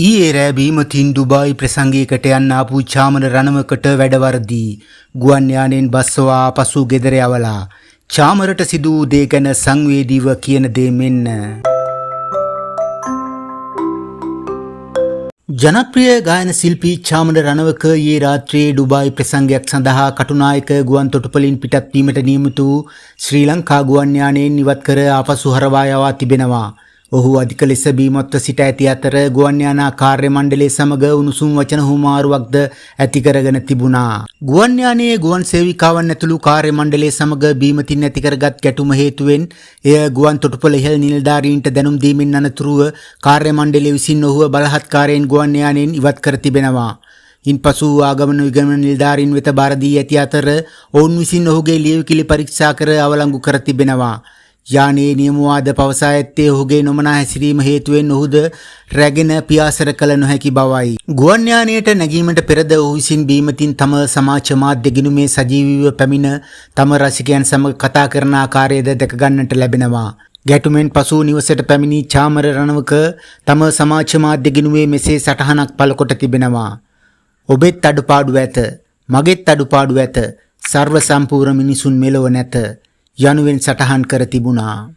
ඊයේ රෑ බීමතින් ඩුබායි ප්‍රසංගයකට යන්න ආපු චාමර රණවකට වැඩවරදී ගුවන් යානයෙන් බස්සවා ආපසු ගෙදර යවලා චාමරට සිදු වූ දේ ගැන සංවේදීව කියන දේ මෙන්න. ජනප්‍රිය ගායන ශිල්පී චාමර රණවක ඊයේ රාත්‍රියේ ඩුබායි ප්‍රසංගයක් සඳහා කටුනායක ගුවන් තොටුපළින් පිටත් වීමට නියමිත වූ ශ්‍රී ලංකා ගුවන් යානයෙන් ඉවත් කර ආපසු හරවා යවා තිබෙනවා. ඔහු අධික ලෙස බීමත්ව සිට ඇති අතර ගුවන් යානා කාර්ය මණ්ඩලය සමග උණුසුම් වචන හුමාරුවක්ද ඇති කරගෙන තිබුණා. ගුවන් යානයේ ගුවන් සේවිකාවන් ඇතුළු කාර්ය මණ්ඩලය සමග බීමතින් ඇති කරගත් ගැටුම හේතුවෙන් එය ගුවන් තොටුපළ ඉහළ නිලධාරීන්ට දැනුම් දීමෙන් අනතුරුව කාර්ය මණ්ඩලය විසින් ඔහුව බලහත්කාරයෙන් ගුවන් යානයෙන් ඉවත් කර තිබෙනවා. ඉන්පසු ආගමන විගමන නිලධාරීන් වෙත බාර දී ඇති අතර ඔවුන් විසින් ඔහුගේ ලියවිකිලි පරීක්ෂා කර අවලංගු කර තිබෙනවා. යානයේ නියමවාද පවසා ඇත්තේ ඔහුගේ නොමනා හැසිරීම හේතුවෙන් ඔහුද රැගෙන පියාසර කළ නොහැකි බවයි. ගුවන් යානයට නැගීමට පෙරද ඔහු විසින් බීමතින් තම සමාජ මාධ්‍ය ගිණුමේ සජීවීව පැමිණ තම රසිකයන් සමග කතා කරන ආකාරයද දැක ගන්නට ලැබෙනවා. ගැටුමෙන් පසු නිවසට පැමිණි චාමර රණවක තම සමාජ මාධ්‍ය ගිණුමේ මෙසේ සටහනක් පළකොට තිබෙනවා. ඔබෙත් අඩුපාඩු ඇත, මගෙත් අඩුපාඩු ඇත, සර්ව සම්පූර්ණ මිනිසුන් මෙලොව නැත යනුවෙන් සටහන් කර තිබුණා.